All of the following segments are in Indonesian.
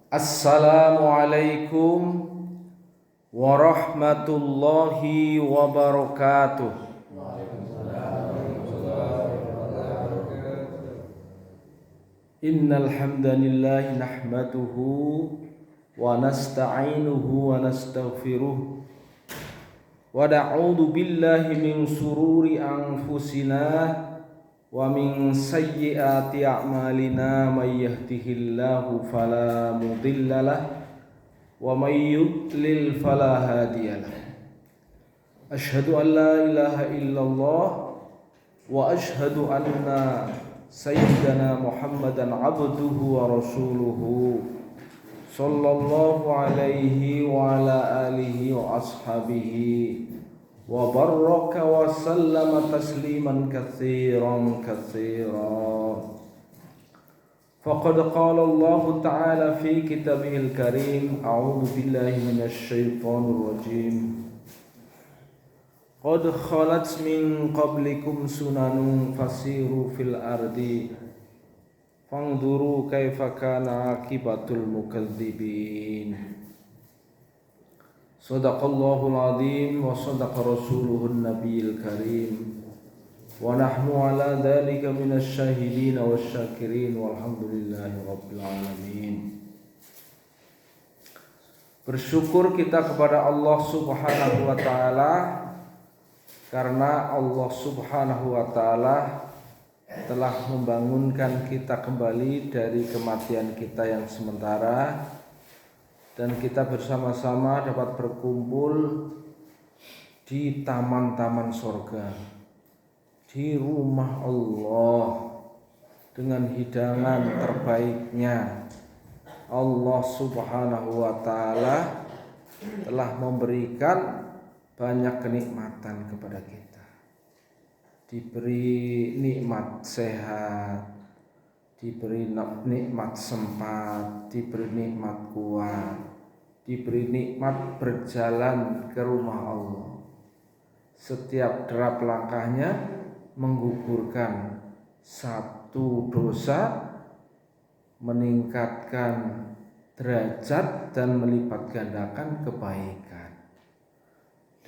Assalamualaikum warahmatullahi wabarakatuh. Innal hamdalillah nahmaduhu wa nasta'inuhu wa nastaghfiruh wa na'udzu billahi min sururi anfusina wa min sayyiati a'malina may yahdihillahu fala mudhillalah wa may yudlil fala hadiyalah. Asyhadu an la ilaha illallah wa asyhadu anna sayyidana Muhammadan abduhu wa rasuluhu sallallahu alaihi wa ala alihi wa ashabihi wa baraka wa sallama tasliman katsiran katsiran. Faqad qala Allah ta'ala fi kitabihil karim, a'udzu billahi minasy syaithanir rajim. Qad khalat min qablikum sunanun fasiru fil ardi fanzuru kaifa kana akibatul mukadzibin. Sadaqallahul azim wa sadaqa rasuluhun nabiyil karim wa nahnu ala dzalika minasy syahidin wasyakirin walhamdulillahi rabbil alamin. Bersyukur kita kepada Allah Subhanahu wa taala karena Allah Subhanahu wa taala telah membangunkan kita kembali dari kematian kita yang sementara, dan kita bersama-sama dapat berkumpul di taman-taman sorga, di rumah Allah dengan hidangan terbaiknya. Allah Subhanahu wa ta'ala telah memberikan banyak kenikmatan kepada kita. Diberi nikmat sehat, diberi nikmat sempat, diberi nikmat kuat, diberi nikmat berjalan ke rumah Allah. Setiap derap langkahnya menggugurkan satu dosa, meningkatkan derajat dan melipat gandakan kebaikan.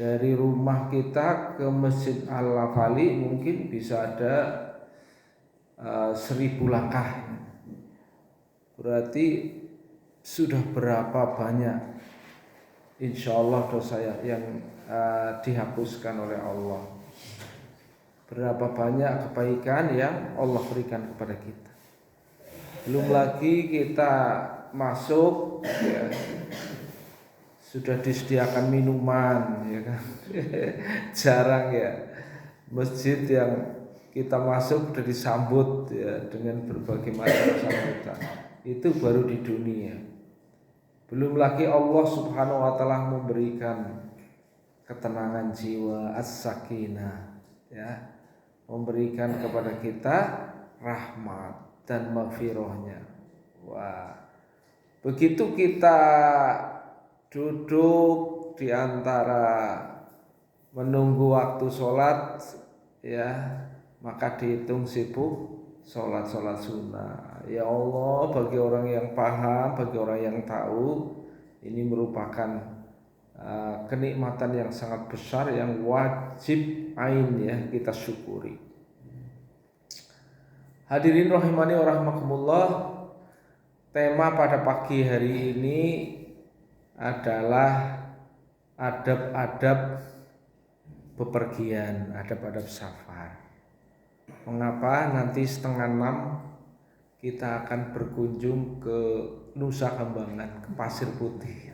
Dari rumah kita ke Masjid Al-Lafali mungkin bisa ada 1000 langkah. Berarti sudah berapa banyak insya Allah dosa yang dihapuskan oleh Allah. Berapa banyak kebaikan yang Allah berikan kepada kita. Belum lagi kita masuk ya, sudah disediakan minuman, ya kan? Jarang ya masjid yang kita masuk sudah disambut ya dengan berbagai macam sambutan. Itu baru di dunia. Belum lagi Allah Subhanahu wa taala memberikan ketenangan jiwa, as-sakinah, ya, memberikan kepada kita rahmat dan maghfirahnya. Wah, begitu kita duduk di antara menunggu waktu sholat, ya, maka dihitung sibuk sholat sunnah. Ya Allah, bagi orang yang paham, bagi orang yang tahu, ini merupakan kenikmatan yang sangat besar yang wajib ain ya kita syukuri. Hadirin rahimani wa rahmakumullah, tema pada pagi hari ini adalah adab-adab bepergian, adab-adab safar. Mengapa nanti 5:30 kita akan berkunjung ke Nusa Kambangan, ke Pasir Putih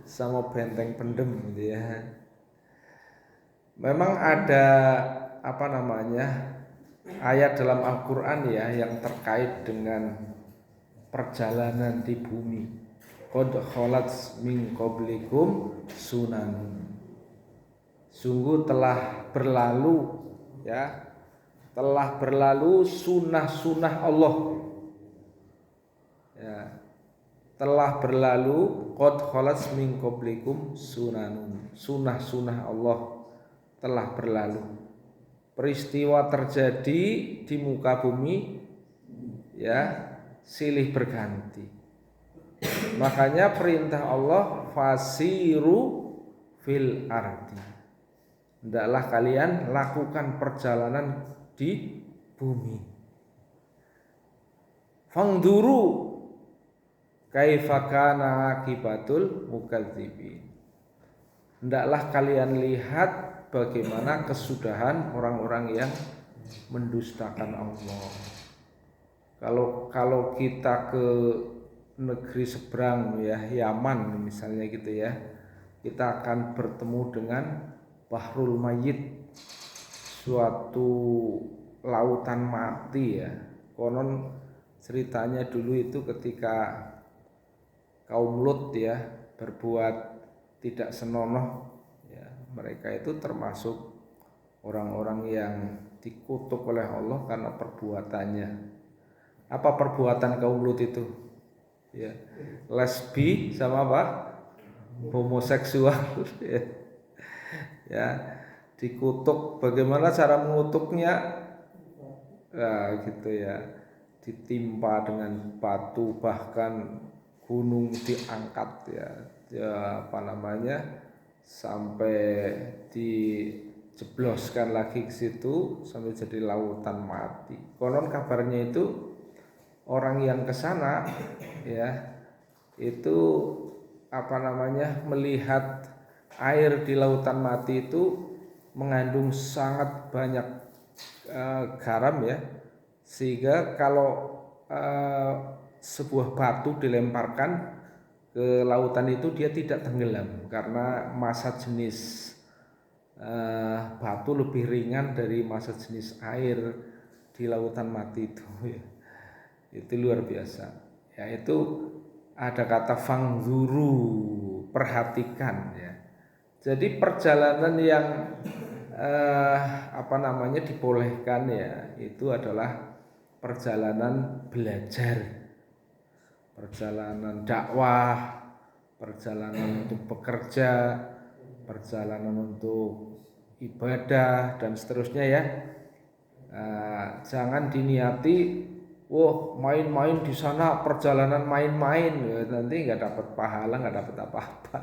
sama Benteng Pendem gitu ya. Memang ada ayat dalam Al-Quran ya yang terkait dengan perjalanan di bumi. Qad khalat min qablikum sunan. Sungguh telah berlalu ya, telah berlalu sunnah-sunnah Allah. Ya, telah berlalu qad khalat min qablikum sunanun. Sunnah-sunnah Allah telah berlalu. Peristiwa terjadi di muka bumi ya silih berganti. Makanya perintah Allah fasiru fil ardi. Hendaklah kalian lakukan perjalanan di bumi. Fangduru kaifa kana akibatul mukadzibin. Hendaklah kalian lihat bagaimana kesudahan orang-orang yang mendustakan Allah. Kalau kita ke negeri seberang ya, Yaman misalnya gitu ya, kita akan bertemu dengan Bahrul Mayyit, suatu lautan mati ya. Konon ceritanya dulu itu ketika kaum Lut ya berbuat tidak senonoh ya, mereka itu termasuk orang-orang yang dikutuk oleh Allah karena perbuatannya. Apa perbuatan kaum Lut itu? Ya, lesbi sama apa? Homoseksual ya. Ya, dikutuk. Bagaimana cara mengutuknya? Nah, gitu ya. Ditimpa dengan batu, bahkan gunung diangkat ya. Ya apa namanya? Sampai dijebloskan lagi ke situ sampai jadi lautan mati. Konon kabarnya itu orang yang ke sana ya itu apa namanya melihat air di lautan mati itu mengandung sangat banyak garam ya, sehingga kalau sebuah batu dilemparkan ke lautan itu dia tidak tenggelam karena massa jenis batu lebih ringan dari massa jenis air di lautan mati itu ya. Itu luar biasa. Ya itu ada kata fangzuru, perhatikan ya. Jadi perjalanan yang apa namanya dibolehkan ya itu adalah perjalanan belajar, perjalanan dakwah, perjalanan untuk bekerja, perjalanan untuk ibadah dan seterusnya ya. Jangan diniati, wah main-main di sana, perjalanan main-main, ya, nanti nggak dapat pahala, nggak dapat apa-apa.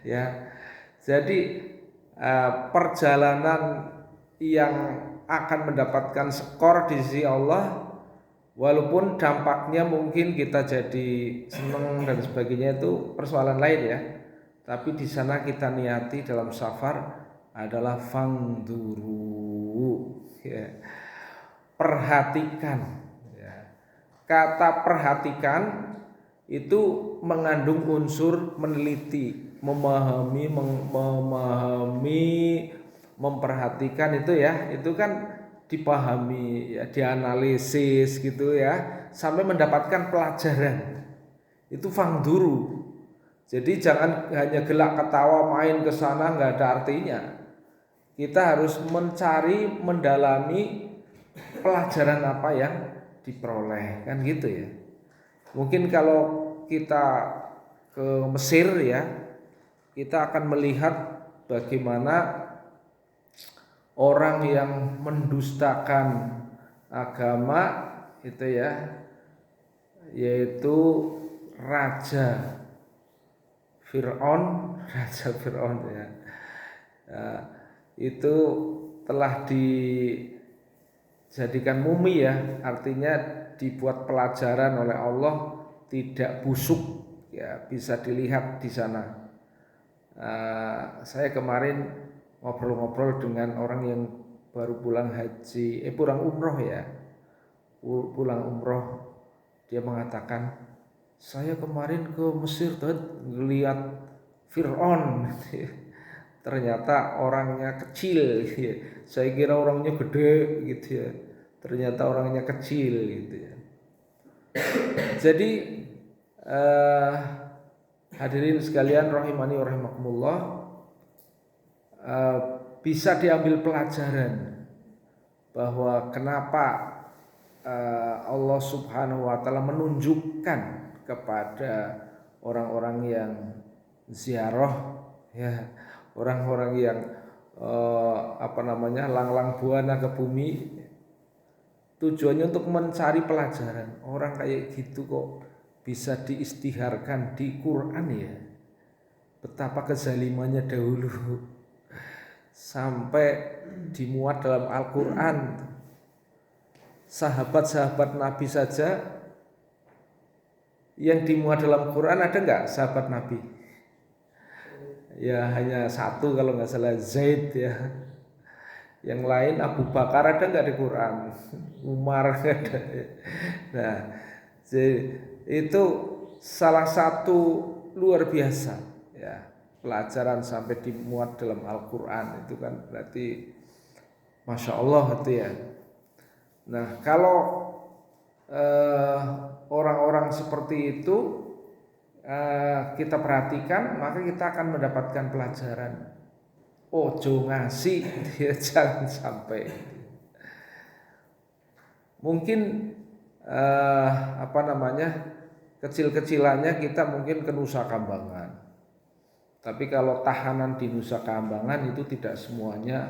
Ya, jadi perjalanan yang akan mendapatkan skor di sisi Allah, walaupun dampaknya mungkin kita jadi seneng dan sebagainya itu persoalan lain ya. Tapi di sana kita niati dalam safar adalah fangduru, ya. Perhatikan. Ya. Kata perhatikan itu mengandung unsur meneliti, memahami, memperhatikan itu ya, itu kan dipahami ya, dianalisis gitu ya, sampai mendapatkan pelajaran. Itu fangduru. Jadi jangan hanya gelak ketawa main ke sana nggak ada artinya. Kita harus mencari, mendalami pelajaran apa yang diperoleh kan gitu ya. Mungkin kalau kita ke Mesir ya, kita akan melihat bagaimana orang yang mendustakan agama itu ya, yaitu Raja Fir'aun ya. Itu telah dijadikan mumi ya, artinya dibuat pelajaran oleh Allah, tidak busuk ya, bisa dilihat di sana. Saya kemarin ngobrol-ngobrol dengan orang yang baru pulang haji, pulang umroh ya, pulang umroh, dia mengatakan, saya kemarin ke Mesir tuh ngelihat Fir'aun, ternyata orangnya kecil, gitu. Saya kira orangnya gede gitu ya, ternyata orangnya kecil gitu ya. Jadi hadirin sekalian rahimani rahimakumullah, bisa diambil pelajaran bahwa kenapa Allah Subhanahu wa taala menunjukkan kepada orang-orang yang ziarah ya, orang-orang yang apa namanya langlang buana ke bumi, tujuannya untuk mencari pelajaran. Orang kayak gitu kok bisa diistiharkan di Quran ya. Betapa kezalimannya dahulu sampai dimuat dalam Al-Quran. Sahabat-sahabat Nabi saja yang dimuat dalam Quran ada nggak sahabat Nabi? Ya hanya satu kalau nggak salah, Zaid ya. Yang lain Abu Bakar ada nggak di Quran? Umar ada. Nah, jadi itu salah satu luar biasa ya, pelajaran sampai dimuat dalam Al-Quran itu kan berarti Masya Allah itu ya. Nah kalau orang-orang seperti itu kita perhatikan, maka kita akan mendapatkan pelajaran. Ojo ngasih dia jangan sampai. Mungkin kecil-kecilannya kita mungkin ke Nusa Kambangan. Tapi kalau tahanan di Nusa Kambangan itu tidak semuanya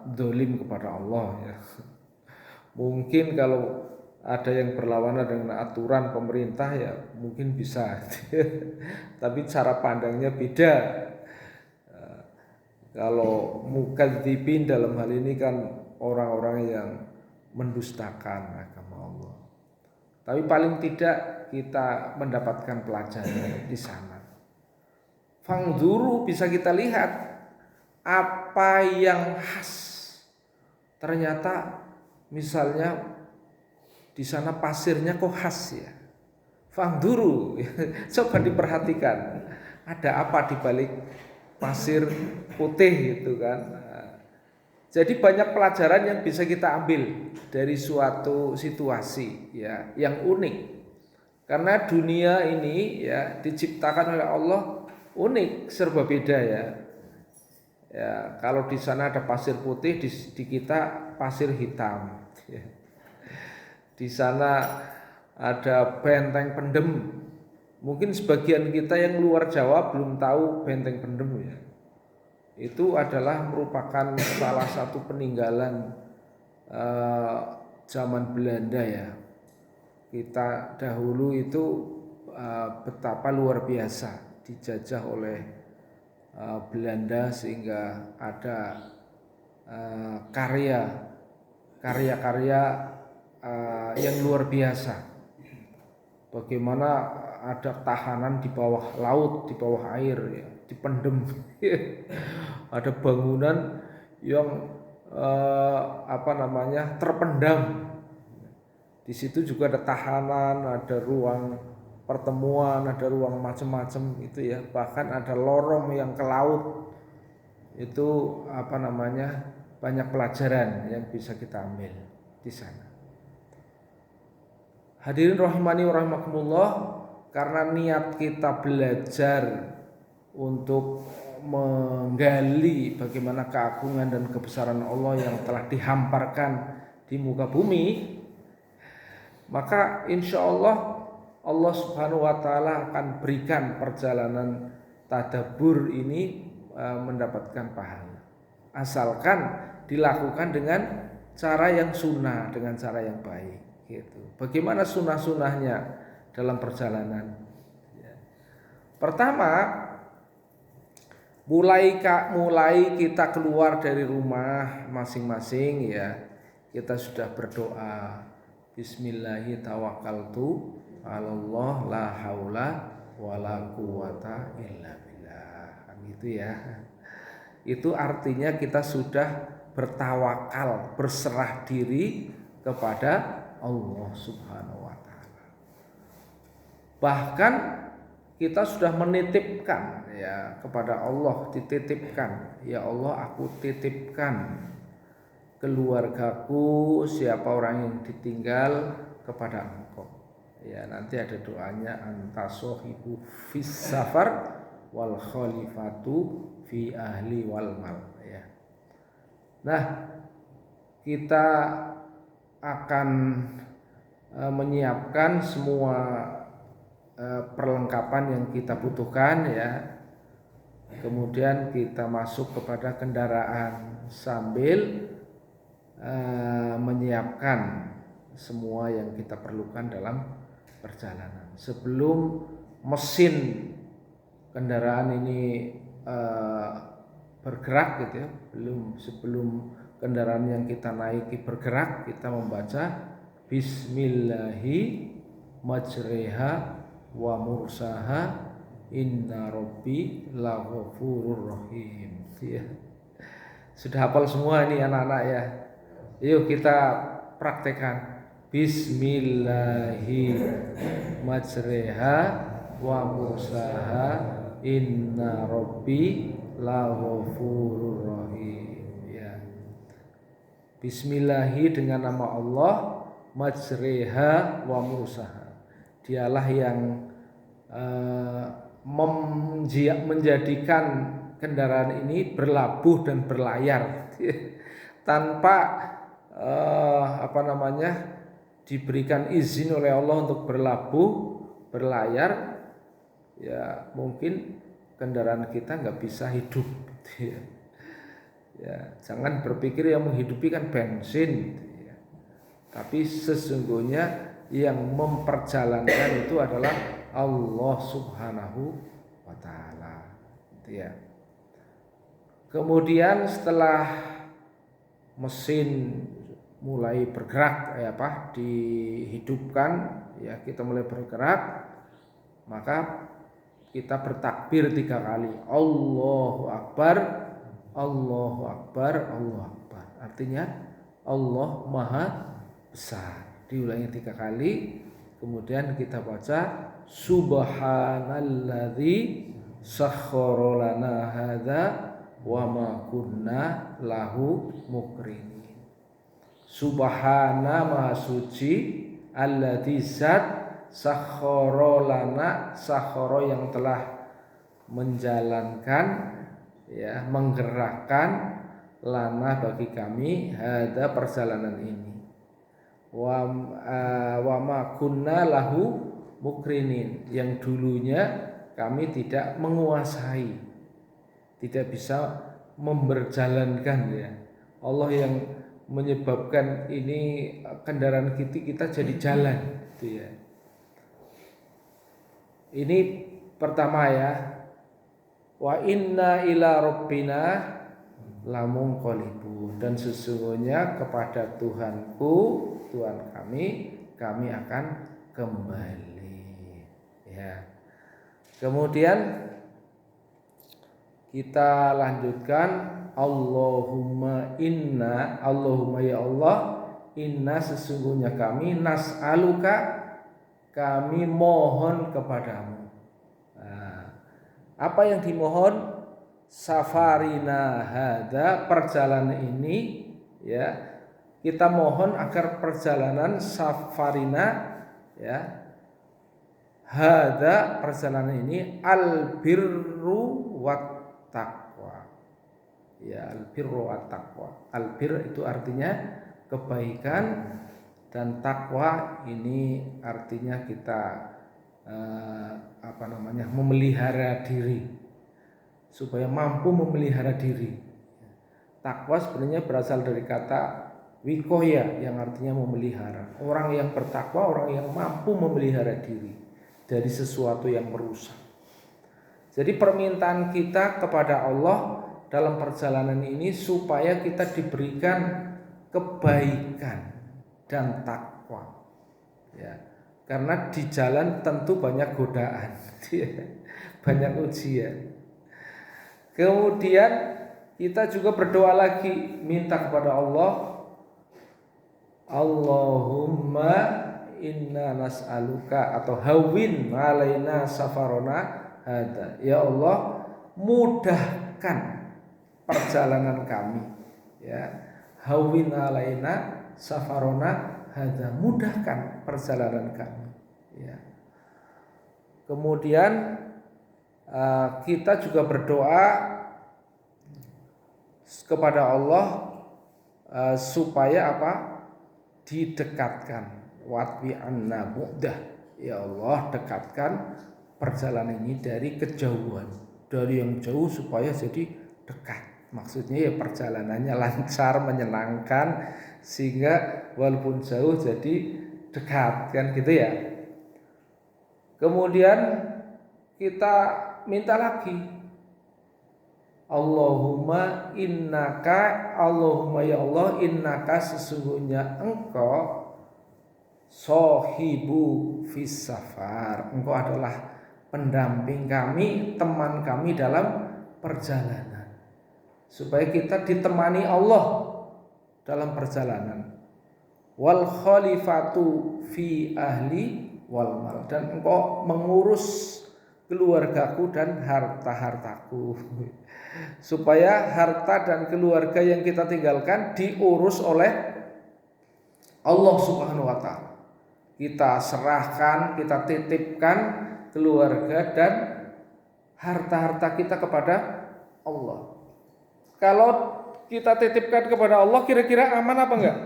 dolim kepada Allah ya. Mungkin kalau ada yang berlawanan dengan aturan pemerintah ya mungkin bisa. Tapi cara pandangnya beda. Kalau mukadzibin dalam hal ini kan orang-orang yang mendustakan agama Allah. Tapi paling tidak kita mendapatkan pelajaran di sana. Fangzuru bisa kita lihat apa yang khas. Ternyata misalnya di sana pasirnya kok khas ya. Fangzuru, coba diperhatikan ada apa di balik pasir putih gitu kan. Jadi banyak pelajaran yang bisa kita ambil dari suatu situasi ya yang unik. Karena dunia ini ya diciptakan oleh Allah unik, serba beda ya. Ya, kalau di sana ada pasir putih, di kita pasir hitam. Ya. Di sana ada benteng pendem. Mungkin sebagian kita yang luar Jawa belum tahu benteng pendem ya. Itu adalah merupakan salah satu peninggalan zaman Belanda ya. Kita dahulu itu betapa luar biasa dijajah oleh Belanda sehingga ada karya-karya yang luar biasa. Bagaimana ada tahanan di bawah laut, di bawah air ya, dipendem. Ada bangunan yang terpendam. Di situ juga ada tahanan, ada ruang pertemuan, ada ruang macam-macam itu ya. Bahkan ada lorong yang ke laut. Itu banyak pelajaran yang bisa kita ambil di sana. Hadirin rahimani wa rahimakumullah, karena niat kita belajar untuk menggali bagaimana keagungan dan kebesaran Allah yang telah dihamparkan di muka bumi, maka insya Allah Allah Subhanahu wa Ta'ala akan berikan perjalanan tadabbur ini mendapatkan pahala, asalkan dilakukan dengan cara yang sunnah, dengan cara yang baik. Gitu. Bagaimana sunnah-sunnahnya dalam perjalanan? Pertama, mulai kita keluar dari rumah masing-masing ya, kita sudah berdoa. Bismillahi tawakkaltu 'alallah la haula wala quwata illa billah. Gitu ya. Itu artinya kita sudah bertawakal, berserah diri kepada Allah Subhanahu wa Ta'ala. Bahkan kita sudah menitipkan ya kepada Allah, dititipkan, ya Allah aku titipkan keluargaku, siapa orang yang ditinggal kepada Engkau. Ya, nanti ada doanya anta sohibu fis safar wal khalifatu fi ahli wal mal ya. Nah, kita akan menyiapkan semua perlengkapan yang kita butuhkan ya. Kemudian kita masuk kepada kendaraan sambil menyiapkan semua yang kita perlukan dalam perjalanan. Sebelum mesin kendaraan ini bergerak gitu ya, sebelum kendaraan yang kita naiki bergerak, kita membaca Bismillahi majreha wa mursaha inna rabbi laghafurur rahim. Ya. Sudah hafal semua ini anak-anak ya. Yuk kita praktekkan. Bismillahi majreha wa mursaha inna rabbi laghafurur rahim. Ya. Bismillahi dengan nama Allah, majreha wa mursaha. Dialah yang menjadikan kendaraan ini berlabuh dan berlayar tanpa diberikan izin oleh Allah untuk berlabuh berlayar, ya mungkin kendaraan kita nggak bisa hidup gitu ya. Ya, jangan berpikir yang menghidupi kan bensin gitu ya. Tapi sesungguhnya yang memperjalankan itu adalah Allah Subhanahu wa taala. Gitu ya. Kemudian setelah mesin mulai bergerak dihidupkan ya, kita mulai bergerak, maka kita bertakbir 3 kali. Allahu Akbar, Allahu Akbar, Allahu Akbar. Artinya Allah Maha Besar. Diulangi 3 kali. Kemudian kita baca Subhanalladzi sakhkhara lana hadza wa ma kunna lahu muqrinin. Subhana maha suci, alladzi zat sakhkhara lana, sakhkhara yang telah menjalankan ya, menggerakkan lana bagi kami hadza perjalanan ini. Wa ma kunna lahu muqrinin, yang dulunya kami tidak menguasai, tidak bisa memberjalankan ya. Allah yang menyebabkan ini kendaraan kita jadi jalan gitu ya. Ini pertama ya. Wa inna ila rabbina lamunqalibun, dan sesungguhnya kepada Tuhanku, Tuhan kami akan kembali ya. Kemudian kita lanjutkan Allahumma ya Allah, inna sesungguhnya kami, nas'aluka kami mohon kepadamu. Nah, apa yang dimohon? Safarina hada, perjalanan ini ya, kita mohon agar perjalanan safarina ya, hada perjalanan ini albirru wat taqwa. Ya, albirru wat taqwa. Albir itu artinya kebaikan, dan takwa ini artinya kita memelihara diri, supaya mampu memelihara diri. Takwa sebenarnya berasal dari kata wikoya yang artinya memelihara. Orang yang bertakwa, orang yang mampu memelihara diri dari sesuatu yang merusak. Jadi permintaan kita kepada Allah dalam perjalanan ini supaya kita diberikan kebaikan dan takwa. Ya, karena di jalan tentu banyak godaan, banyak ujian. Kemudian kita juga berdoa lagi, minta kepada Allah, Allahumma inna nas'aluka, atau hawwin alaina safarona hada. Ya Allah, mudahkan perjalanan kami. Ya, hawwin alaina safarona hada, mudahkan perjalanan kami. Ya. Kemudian kita juga berdoa kepada Allah supaya didekatkan, watwi anna mudah, ya Allah dekatkan perjalanan ini dari kejauhan, dari yang jauh supaya jadi dekat. Maksudnya ya perjalanannya lancar, menyenangkan, Sehingga walaupun jauh jadi dekat kan gitu ya. Kemudian kita minta lagi, Allahumma ya Allah, innaka sesungguhnya engkau sohibu fis safar, engkau adalah pendamping kami, teman kami dalam perjalanan. Supaya kita ditemani Allah dalam perjalanan. Wal khalifatu fi ahli wal mal, dan engkau mengurus keluargaku dan harta-hartaku. Supaya harta dan keluarga yang kita tinggalkan diurus oleh Allah Subhanahu wa taala. Kita serahkan, kita titipkan keluarga dan harta-harta kita kepada Allah. Kalau kita titipkan kepada Allah, kira-kira aman apa enggak?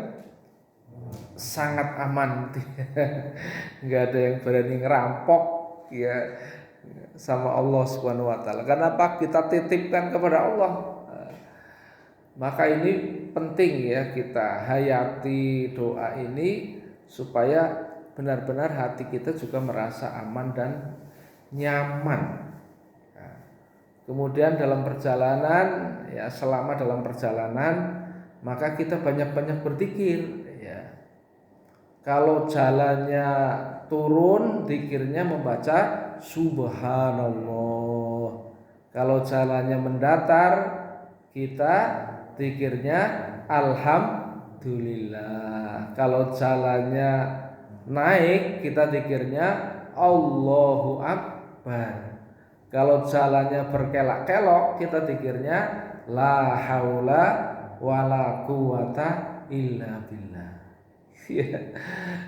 Sangat aman. Enggak ada yang berani ngerampok ya sama Allah Subhanahu wa taala. Kenapa? Kita titipkan kepada Allah. Maka ini penting ya, kita hayati doa ini supaya benar-benar hati kita juga merasa aman dan nyaman. Kemudian dalam perjalanan ya, selama dalam perjalanan maka kita banyak-banyak berzikir ya. Kalau jalannya turun, zikirnya membaca subhanallah. Kalau jalannya mendatar, kita zikirnya alhamdulillah. Kalau jalannya naik, kita zikirnya Allahu akbar. Kalau jalannya berkelak-kelok, kita zikirnya la haula wala quwata illa billah.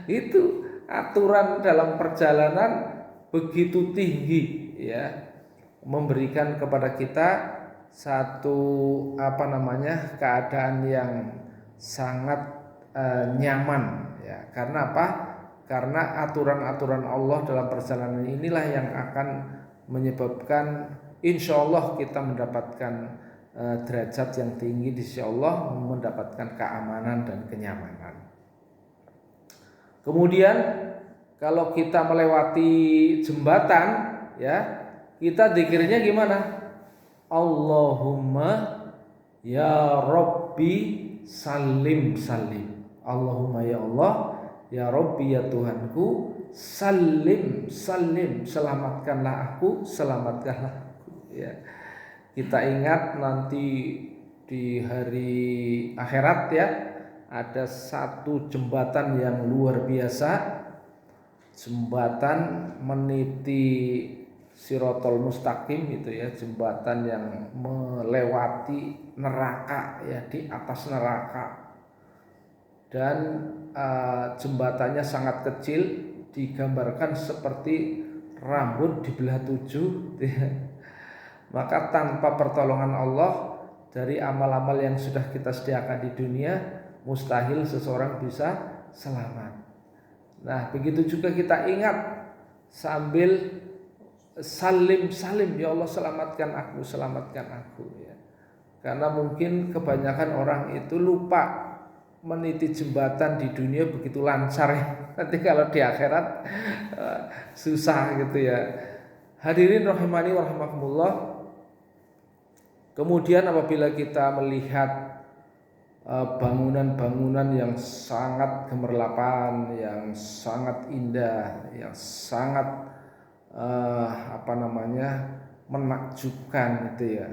Itu aturan dalam perjalanan begitu tinggi ya, memberikan kepada kita satu keadaan yang sangat nyaman ya. Karena apa? Karena aturan-aturan Allah dalam perjalanan inilah yang akan menyebabkan insya Allah kita mendapatkan derajat yang tinggi di sisi Allah, mendapatkan keamanan dan kenyamanan. Kemudian kalau kita melewati jembatan ya, kita zikirnya gimana? Allahumma ya Rabbi salim salim. Allahumma ya Allah, ya Rabbi ya Tuhanku, salim salim, selamatkanlah aku, selamatkanlah aku ya. Kita ingat nanti di hari akhirat ya, ada satu jembatan yang luar biasa, jembatan meniti Sirotol Mustaqim itu ya, jembatan yang melewati neraka ya, di atas neraka. Dan jembatannya sangat kecil, digambarkan seperti rambut dibelah 7 ya. Maka tanpa pertolongan Allah, dari amal-amal yang sudah kita sediakan di dunia, mustahil seseorang bisa selamat. Nah begitu juga kita ingat sambil salim salim, ya Allah selamatkan aku ya. Karena mungkin kebanyakan orang itu lupa meniti jembatan di dunia begitu lancar ya. Nanti kalau di akhirat susah gitu ya. Hadirin rahimani wa rahimakumullah. Kemudian apabila kita melihat bangunan-bangunan yang sangat gemerlapan, yang sangat indah, yang sangat menakjubkan gitu ya.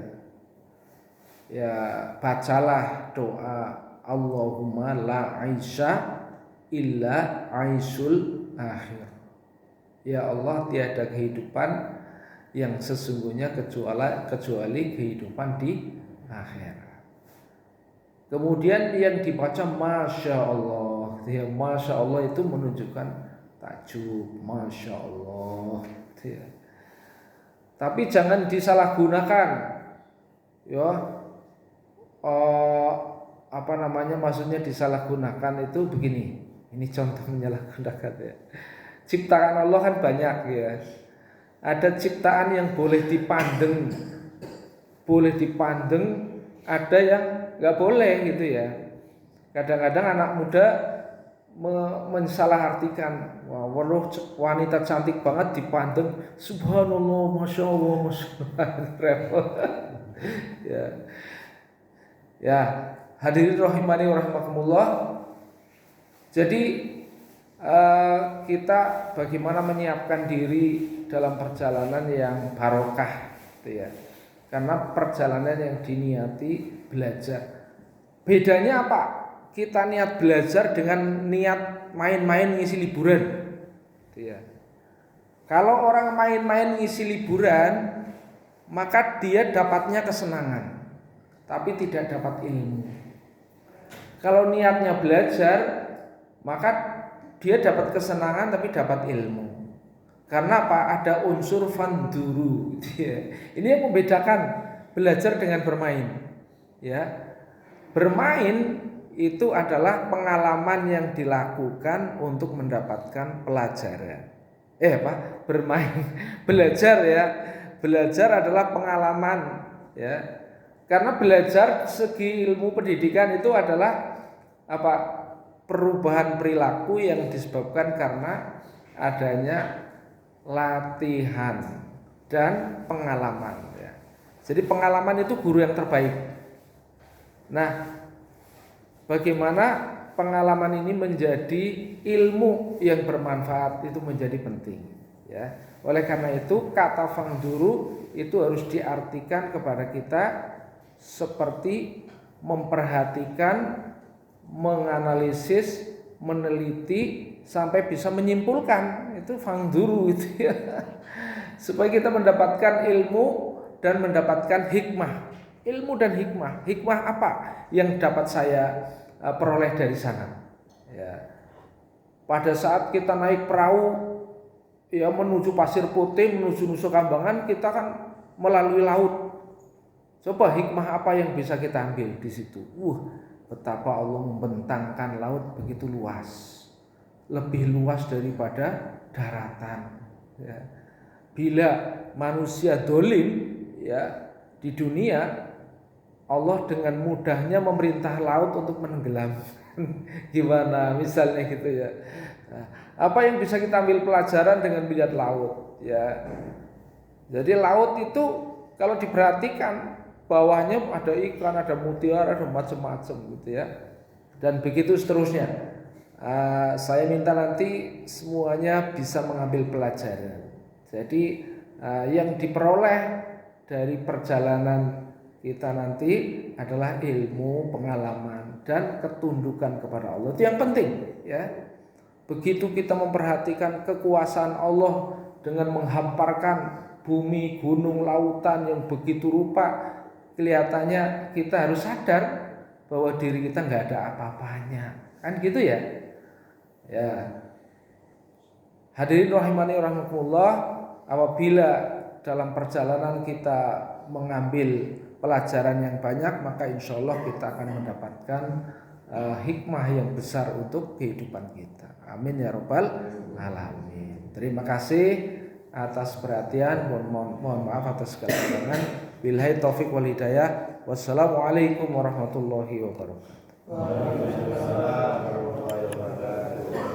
Ya bacalah doa Allahumma la aisha illa aisul akhir. Ya Allah, tiada kehidupan yang sesungguhnya kecuali kehidupan di akhirat. Kemudian yang dibaca Masya Allah ya, Masya Allah itu menunjukkan takjub, Masya Allah ya. Tapi jangan disalahgunakan ya. Maksudnya disalahgunakan itu begini. Ini contoh menyalahgunakan ya. Ciptaan Allah kan banyak ya. Ada ciptaan yang boleh dipandeng, ada yang nggak boleh gitu ya. Kadang-kadang anak muda mensalahartikan, wah, wanita cantik banget dipandang, subhanallah, masya Allah, masya Allah. Ya, ya, hadirin rahimani rahimakumullah. Jadi kita bagaimana menyiapkan diri dalam perjalanan yang barokah, gitu ya. Karena perjalanan yang diniati belajar. Bedanya apa? Kita niat belajar dengan niat main-main ngisi liburan, gitu ya. Kalau orang main-main ngisi liburan, maka dia dapatnya kesenangan, tapi tidak dapat ilmu. Kalau niatnya belajar, maka dia dapat kesenangan tapi dapat ilmu. Karena apa? Ada unsur fanduru, gitu ya. Ini yang membedakan belajar dengan bermain. Ya, bermain itu adalah pengalaman yang dilakukan untuk mendapatkan pelajaran. Bermain, belajar ya. Belajar adalah pengalaman, ya. Karena belajar segi ilmu pendidikan itu adalah apa? Perubahan perilaku yang disebabkan karena adanya latihan dan pengalaman, ya. Jadi pengalaman itu guru yang terbaik. Nah, bagaimana pengalaman ini menjadi ilmu yang bermanfaat itu menjadi penting, ya. Oleh karena itu kata fangduru itu harus diartikan kepada kita seperti memperhatikan, menganalisis, meneliti sampai bisa menyimpulkan. Itu fangduru itu, ya. Supaya kita mendapatkan ilmu dan mendapatkan hikmah. Ilmu dan hikmah. Hikmah apa yang dapat saya peroleh dari sana? Ya. Pada saat kita naik perahu, ya, menuju Pasir Putih, menuju Nusa Kambangan, kita kan melalui laut. Coba hikmah apa yang bisa kita ambil di situ? Betapa Allah membentangkan laut begitu luas, lebih luas daripada daratan. Ya. Bila manusia dolim, ya, di dunia, Allah dengan mudahnya memerintah laut untuk menenggelamkan. Gimana misalnya gitu, ya. Nah, apa yang bisa kita ambil pelajaran dengan melihat laut, ya. Jadi laut itu kalau diperhatikan bawahnya ada ikan, ada mutiara, ada macam-macam gitu, ya. Dan begitu seterusnya. Saya minta nanti semuanya bisa mengambil pelajaran. Jadi yang diperoleh dari perjalanan kita nanti adalah ilmu, pengalaman, dan ketundukan kepada Allah. Itu yang penting, ya. Begitu kita memperhatikan kekuasaan Allah dengan menghamparkan bumi, gunung, lautan yang begitu rupa, kelihatannya kita harus sadar bahwa diri kita nggak ada apa-apanya, kan gitu, ya. Ya, hadirin rahimani rahimakumullah, apabila dalam perjalanan kita mengambil pelajaran yang banyak, maka insya Allah kita akan mendapatkan hikmah yang besar untuk kehidupan kita. Amin ya rabbal alamin. Terima kasih atas perhatian. Mohon maaf atas segala kekurangan. Billahi taufik wal hidayah. Wassalamualaikum warahmatullahi wabarakatuh. Waalaikumsalam warahmatullahi wabarakatuh.